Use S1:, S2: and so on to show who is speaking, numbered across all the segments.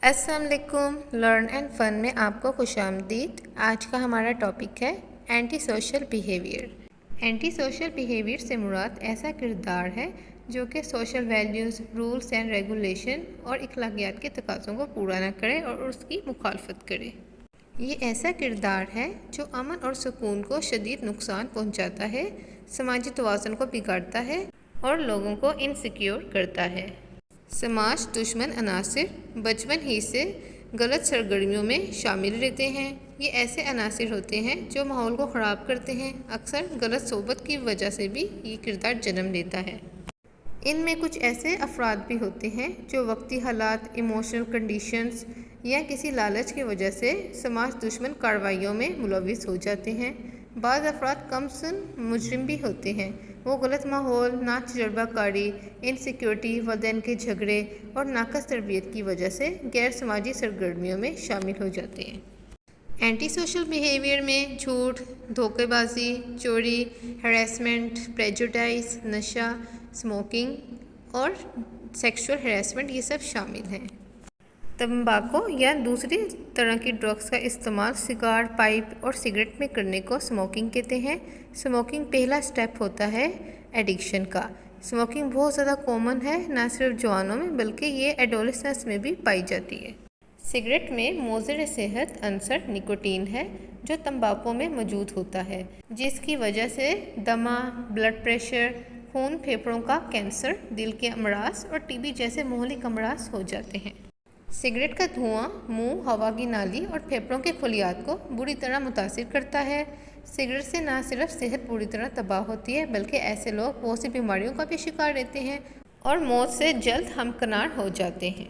S1: السلام علیکم، learn and فن میں آپ کو خوش آمدید۔ آج کا ہمارا ٹاپک ہے anti social behaviour. Anti social behaviour سے مراد ایسا کردار ہے جو کہ social values, rules and regulation اور اخلاقیات کے تقاضوں کو پورا نہ کرے اور اس کی مخالفت کرے۔ یہ ایسا کردار ہے جو امن اور سکون کو شدید نقصان پہنچاتا ہے، سماجی توازن کو بگاڑتا ہے اور لوگوں کو انسیکیور کرتا ہے۔ سماج دشمن عناصر بچپن ہی سے غلط سرگرمیوں میں شامل رہتے ہیں۔ یہ ایسے عناصر ہوتے ہیں جو ماحول کو خراب کرتے ہیں۔ اکثر غلط صحبت کی وجہ سے بھی یہ کردار جنم لیتا ہے۔ ان میں کچھ ایسے افراد بھی ہوتے ہیں جو وقتی حالات، ایموشنل کنڈیشنز یا کسی لالچ کی وجہ سے سماج دشمن کارروائیوں میں ملوث ہو جاتے ہیں۔ بعض افراد کم سن مجرم بھی ہوتے ہیں۔ وہ غلط ماحول، ناتجربہ کاری، انسیکیورٹی، والدین کے جھگڑے اور ناقص تربیت کی وجہ سے غیر سماجی سرگرمیوں میں شامل ہو جاتے ہیں۔ اینٹی سوشل بیہیویئر میں جھوٹ، دھوکے بازی، چوری، ہراسمنٹ، پریجوڈائز، نشہ، اسموکنگ اور سیکشول ہراسمنٹ یہ سب شامل ہیں۔ تمباکو یا دوسری طرح کی ڈرگس کا استعمال سگار، پائپ اور سگریٹ میں کرنے کو اسموکنگ کہتے ہیں۔ اسموکنگ پہلا سٹیپ ہوتا ہے ایڈکشن کا۔ اسموکنگ بہت زیادہ کامن ہے، نہ صرف جوانوں میں بلکہ یہ ایڈولسنس میں بھی پائی جاتی ہے۔ سگریٹ میں مضر صحت عنصر نکوٹین ہے جو تمباکو میں موجود ہوتا ہے، جس کی وجہ سے دمہ، بلڈ پریشر، خون، پھیپھڑوں کا کینسر، دل کے امراض اور ٹی بی جیسے مہلک امراض ہو جاتے ہیں۔ سگریٹ کا دھواں منہ، ہوا کی نالی اور پھیپھڑوں کے خلیات کو بری طرح متاثر کرتا ہے۔ سگریٹ سے نہ صرف صحت پوری طرح تباہ ہوتی ہے بلکہ ایسے لوگ بہت سی بیماریوں کا بھی شکار رہتے ہیں اور موت سے جلد ہمکنار ہو جاتے ہیں۔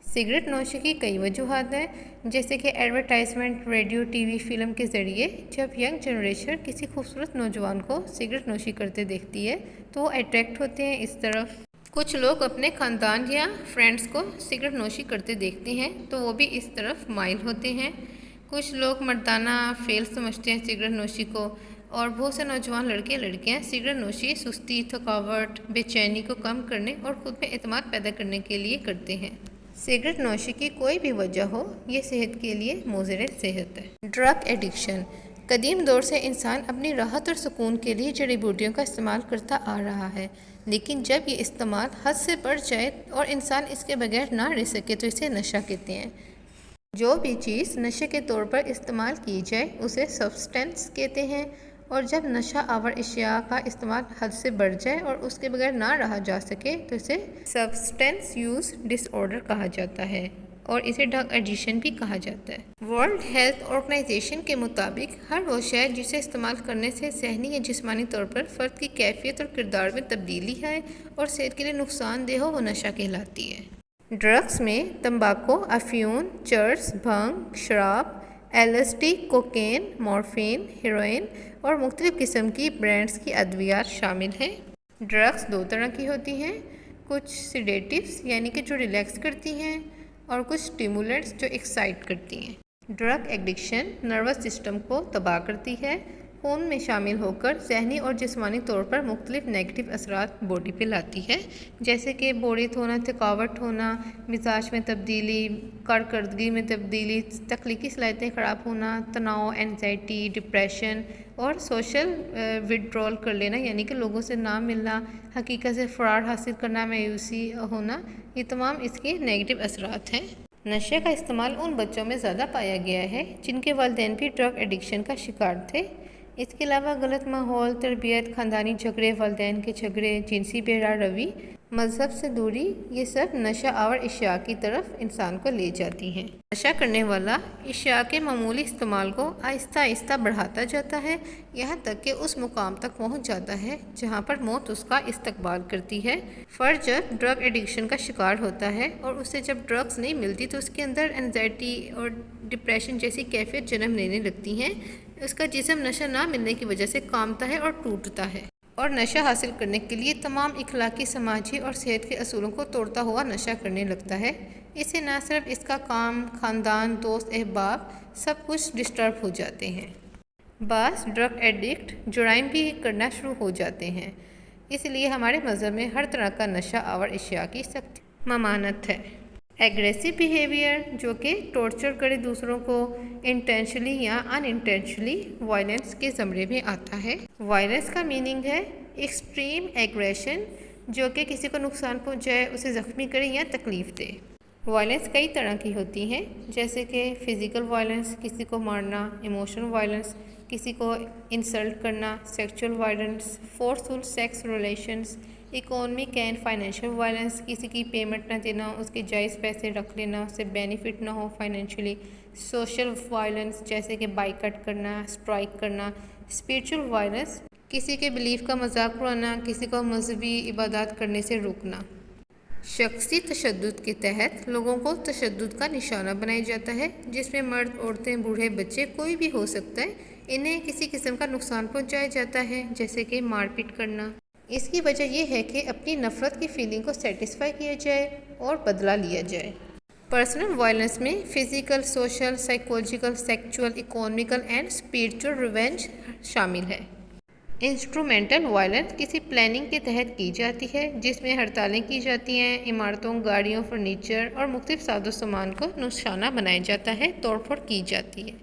S1: سگریٹ نوشی کی کئی وجوہات ہیں، جیسے کہ advertisement, radio, T V, film کے ذریعے۔ جب ینگ جنریشن کسی خوبصورت نوجوان کو سگریٹ نوشی کرتے دیکھتی ہے تو وہ اٹریکٹ ہوتے ہیں اس طرف۔ کچھ لوگ اپنے خاندان یا فرینڈز کو سگریٹ نوشی کرتے دیکھتے ہیں تو وہ بھی اس طرف مائل ہوتے ہیں۔ کچھ لوگ مردانہ فعل سمجھتے ہیں سگریٹ نوشی کو، اور بہت سے نوجوان لڑکے لڑکیاں سگریٹ نوشی سستی، تھکاوٹ، بے چینی کو کم کرنے اور خود میں اعتماد پیدا کرنے کے لیے کرتے ہیں۔ سگریٹ نوشی کی کوئی بھی وجہ ہو، یہ صحت کے لیے مضر صحت ہے۔ Drug addiction. قدیم دور سے انسان اپنی راحت اور سکون کے لیے جڑی بوٹیوں کا استعمال کرتا آ رہا ہے، لیکن جب یہ استعمال حد سے بڑھ جائے اور انسان اس کے بغیر نہ رہ سکے تو اسے نشہ کہتے ہیں۔ جو بھی چیز نشے کے طور پر استعمال کی جائے اسے سبسٹنس کہتے ہیں، اور جب نشہ آور اشیاء کا استعمال حد سے بڑھ جائے اور اس کے بغیر نہ رہا جا سکے تو اسے سبسٹنس یوز ڈس آرڈر کہا جاتا ہے، اور اسے ڈرگ ایڈکشن بھی کہا جاتا ہے۔ ورلڈ ہیلتھ آرگنائزیشن کے مطابق ہر وہ شے جسے استعمال کرنے سے ذہنی یا جسمانی طور پر فرد کی کیفیت اور کردار میں تبدیلی ہے اور صحت کے لیے نقصان دہ ہو، وہ نشہ کہلاتی ہے۔ ڈرگس میں تمباکو، افیون، چرس، بھنگ، شراب، L S D, cocaine, morphine, heroin اور مختلف قسم کی برانڈز کی ادویات شامل ہیں۔ ڈرگس دو طرح کی ہوتی ہیں، کچھ سیڈیٹیوز یعنی کہ جو ریلیکس کرتی ہیں، اور کچھ سٹیمولنٹس جو ایکسائٹ کرتی ہیں۔ ڈرگ ایڈکشن نروس سسٹم کو تباہ کرتی ہے، خون میں شامل ہو کر ذہنی اور جسمانی طور پر مختلف نیگیٹو اثرات باڈی پہ لاتی ہے، جیسے کہ بوڑھت ہونا، تھکاوٹ ہونا، مزاج میں تبدیلی، کارکردگی میں تبدیلی، تخلیقی صلاحیتیں خراب ہونا، تناؤ، اینزائٹی، ڈپریشن اور سوشل وڈرول کر لینا یعنی کہ لوگوں سے نہ ملنا، حقیقت سے فرار حاصل کرنا، مایوسی ہونا، یہ تمام اس کے نیگیٹو اثرات ہیں۔ نشے کا استعمال ان بچوں میں زیادہ پایا گیا ہے جن کے والدین بھی ڈرگ ایڈکشن کا شکار تھے۔ اس کے علاوہ غلط ماحول، تربیت، خاندانی جھگڑے، والدین کے جھگڑے، جنسی بے راہ روی، مذہب سے دوری، یہ سب نشہ آور اشیاء کی طرف انسان کو لے جاتی ہیں۔ نشہ کرنے والا اشیاء کے معمولی استعمال کو آہستہ آہستہ بڑھاتا جاتا ہے، یہاں تک کہ اس مقام تک پہنچ جاتا ہے جہاں پر موت اس کا استقبال کرتی ہے۔ فرد جب ڈرگ ایڈکشن کا شکار ہوتا ہے اور اسے جب ڈرگز نہیں ملتی تو اس کے اندر اینزائٹی اور ڈپریشن جیسی کیفیت جنم لینے لگتی ہیں۔ اس کا جسم نشہ نہ ملنے کی وجہ سے کانپتا ہے اور ٹوٹتا ہے، اور نشہ حاصل کرنے کے لیے تمام اخلاقی، سماجی اور صحت کے اصولوں کو توڑتا ہوا نشہ کرنے لگتا ہے۔ اس سے نہ صرف اس کا کام، خاندان، دوست، احباب سب کچھ ڈسٹرب ہو جاتے ہیں۔ بعض ڈرگ ایڈکٹ جرائم بھی کرنا شروع ہو جاتے ہیں۔ اس لیے ہمارے مذہب میں ہر طرح کا نشہ آور اشیاء کی سخت ممانعت ہے۔ एग्रेसिव बिहेवियर जो कि टॉर्चर करे दूसरों को, इंटेंशनली या अनइंटेंशनली वायलेंस के ज़मरे में आता है। वायलेंस का मीनिंग है एक्सट्रीम एग्रेशन, जो कि किसी को नुकसान पहुंचाए, उसे ज़ख्मी करे या तकलीफ़ दे। वायलेंस कई तरह की होती हैं, जैसे कि फ़िज़िकल वायलेंस, किसी को मारना, इमोशनल वायलेंस, किसी को इंसल्ट करना, sexual violence, forceful sex relations, economic and financial violence, किसी की पेमेंट ना देना, उसके जायज़ पैसे रख लेना, उससे बेनिफिट ना हो फाइनेंशियली। सोशल वायलेंस जैसे कि बाइकआउट करना, स्ट्राइक करना। स्पिरिचुअल वायलेंस किसी के बिलीफ का मजाक उड़ाना, किसी को मजहबी इबादत करने से रोकना। शख्सी तशद्दुद के तहत लोगों को तशद्दुद का निशाना बनाया जाता है, जिसमें मर्द, औरतें, बूढ़े, बच्चे कोई भी हो सकता है। इन्हें किसी किस्म का नुकसान पहुंचाया जाता है, जैसे कि मारपीट करना। इसकी वजह यह है कि अपनी नफ़रत की फीलिंग को सेटिस्फाई किया जाए और बदला लिया जाए। पर्सनल वायलेंस में physical, social, psychological, sexual, economical and spiritual revenge शामिल है। इंस्ट्रूमेंटल वायलेंस किसी प्लानिंग के तहत की जाती है, जिसमें हड़तालें की जाती हैं, इमारतों, गाड़ियों, फर्नीचर और मुख्तलिफ साजो सामान को निशाना बनाया जाता है, तोड़फोड़ की जाती है।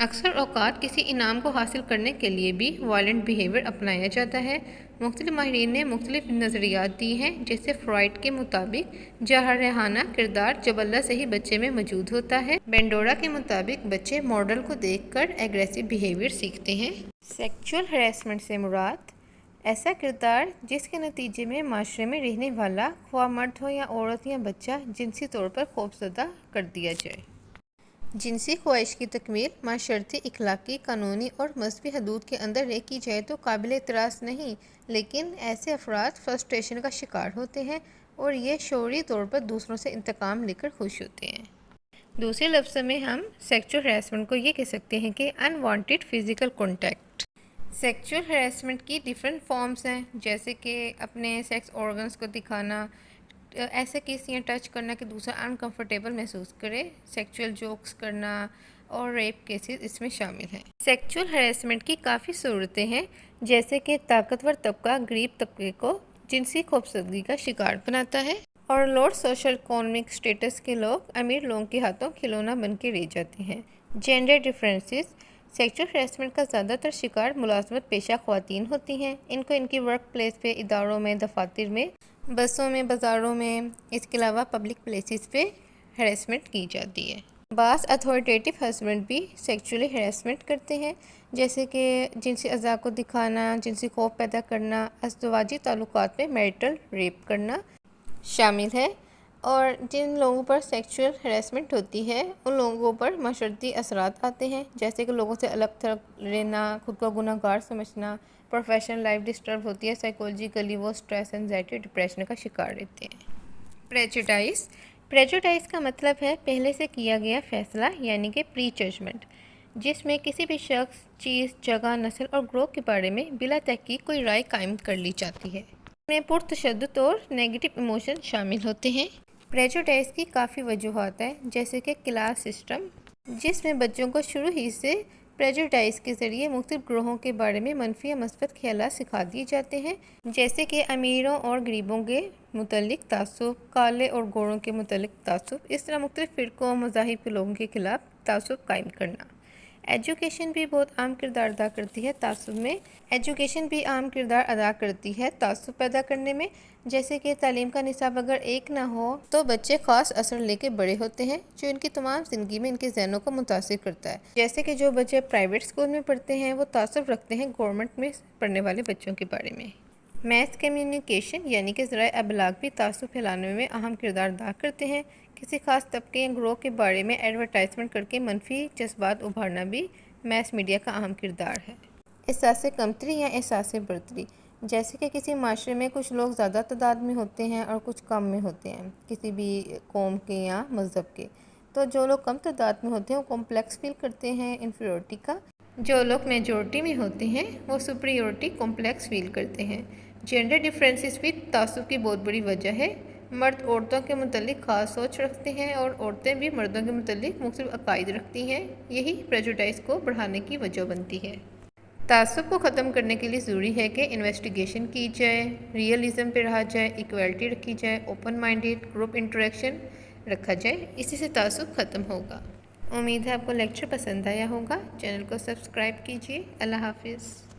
S1: अक्सर औकात किसी इनाम को हासिल करने के लिए भी वायलेंट बिहेवियर अपनाया जाता है। मुख्तलिफ माहिरीन ने मुख्तलिफ नज़रियात दी हैं, जैसे फ्रॉइड के मुताबिक जारहाना किरदार जब अल्लाह से ही बच्चे में मौजूद होता है। बेंडोरा के मुताबिक बच्चे मॉडल को देखकर एग्रेसिव बिहेवियर सीखते हैं। सेक्सुअल हरेसमेंट से मुराद ऐसा किरदार जिसके नतीजे में माशरे में रहने वाला, ख्वाह मर्द हो या औरत या बच्चा, जिनसी तौर पर खौफजदा कर दिया जाए। जिनसी ख्वाहिश की तकमील माशरती, इखलाकी, कानूनी और मजहबी हदूद के अंदर रह की जाए तो काबिल एतराज़ नहीं, लेकिन ऐसे अफराद फ्रस्ट्रेशन का शिकार होते हैं और ये शौरी तौर पर दूसरों से इंतकाम लेकर खुश होते हैं। दूसरे लफ्ज़ों में हम सेक्सुअल हरेसमेंट को ये कह सकते हैं कि unwanted physical contact. Sexual harassment की डिफरेंट फॉर्म्स हैं, जैसे कि अपने सेक्स ऑर्गन्स को दिखाना, ऐसे किसी टच करना कि दूसरा अनकंफर्टेबल महसूस करे, सेक्सुअल जोक्स करना और रेप केसेस इसमें शामिल हैं। सेक्सुअल हरेसमेंट की काफ़ी सूरतें हैं, जैसे कि ताकतवर तबका गरीब तबके को जिनसी खूबसूरती का शिकार बनाता है और लो सोशल इकोनॉमिक स्टेटस के लोग अमीर लोगों के हाथों खिलौना बन के रह जाते हैं। जेंडर डिफरेंसेस सेक्सुअल हरेसमेंट का ज़्यादातर शिकार मुलाजमत पेशा ख़वातीन होती हैं। इनको इनकी वर्क प्लेस पे, इदारों में, दफातर में, बसों में, बाज़ारों में, इसके अलावा पब्लिक प्लेसेस पे हरेसमेंट की जाती है। बास अथॉरिटेटिव हस्बैंड भी सेक्सुअली हरेसमेंट करते हैं, जैसे कि जिनसी अज़ा को दिखाना, जिनसी खौफ पैदा करना, अज़दवाजी ताल्लुकात में मैरिटल रेप करना शामिल है। और जिन लोगों पर सेक्सुअल हरेसमेंट होती है उन लोगों पर माशरती असरात आते हैं, जैसे कि लोगों से अलग थलग रहना, खुद को गुनहगार समझना, प्रोफेशनल लाइफ डिस्टर्ब होती है, साइकोलॉजिकली वो स्ट्रेस, एंजाइटी, डिप्रेशन का शिकार रहते हैं। प्रेजुडाइज प्रेजुडाइज का मतलब है पहले से किया गया फैसला, यानी कि प्री जजमेंट, जिसमें किसी भी शख्स, चीज़, जगह, नस्ल और ग्रोह के बारे में बिला तहकीक कोई राय कायम कर ली जाती है। इसमें पुरतशद्दुद और नेगेटिव इमोशन शामिल होते हैं। प्रेजुडाइज की काफ़ी वजूहात हैं, जैसे कि क्लास सिस्टम, जिसमें बच्चों को शुरू ही से प्रेजुडाइज के ज़रिए मुख्तलिफ ग्रोहों के बारे में मनफी या मस्बत ख्यालात सिखा दिए जाते हैं, जैसे कि अमीरों और गरीबों के मुतल्लिक तासुब, काले और गोरों के मुतल्लिक तासुब, इस तरह मुख्तलिफ फ़िरक़ों, मज़ाहिब के लोगों के ख़िलाफ़ तासुब कायम करना। एजुकेशन भी बहुत अहम किरदार अदा करती है तासुब में। एजुकेशन भी अहम किरदार अदा करती है तासुब पैदा करने में, जैसे कि तालीम का निसाब अगर एक ना हो तो बच्चे ख़ास असर लेके बड़े होते हैं, जो इनकी तमाम ज़िंदगी में इनके जहनों को मुतासिर करता है। जैसे कि जो बच्चे प्राइवेट स्कूल में पढ़ते हैं वो तासुब रखते हैं गवर्नमेंट में पढ़ने वाले बच्चों के बारे में। मैस कम्युनिकेशन यानी कि ज़राए अबलाग भी तासुब फैलाने में अहम किरदार अदा करते हैं। किसी खास तबके या ग्रोह के बारे में एडवर्टाइजमेंट करके मनफी जज्बात उभारना भी मैस मीडिया का अहम किरदार है। एहसास कमतरी या एहसास बरतरी, जैसे कि किसी माशरे में कुछ लोग ज़्यादा तादाद में होते हैं और कुछ कम में होते हैं, किसी भी कौम के या मज़हब के, तो जो लोग कम तादाद में होते हैं वो कॉम्प्लेक्स फील करते हैं इन्फीरियरिटी का। जो लोग मेजॉरिटी में होते हैं वो सुपीरियरिटी कॉम्प्लेक्स फील करते हैं। जेंडर डिफरेंसेस भी तासुब की बहुत बड़ी वजह है। मर्द औरतों के मुतल्लिक ख़ास सोच रखते हैं और औरतें भी मर्दों के मुतल्लिक मुख्तलिफ अकायद रखती हैं। यही प्रेजुडाइज को बढ़ाने की वजह बनती है। तासुब को ख़त्म करने के लिए ज़रूरी है कि इन्वेस्टिगेशन की जाए, रियलिज़म पे रहा जाए, इक्वलिटी रखी जाए, ओपन माइंडेड ग्रुप इंटरेक्शन, رکھا جائے، اسی سے تعصب ختم ہوگا۔ امید ہے آپ کو لیکچر پسند آیا ہوگا۔ چینل کو سبسکرائب کیجیے۔ اللہ حافظ۔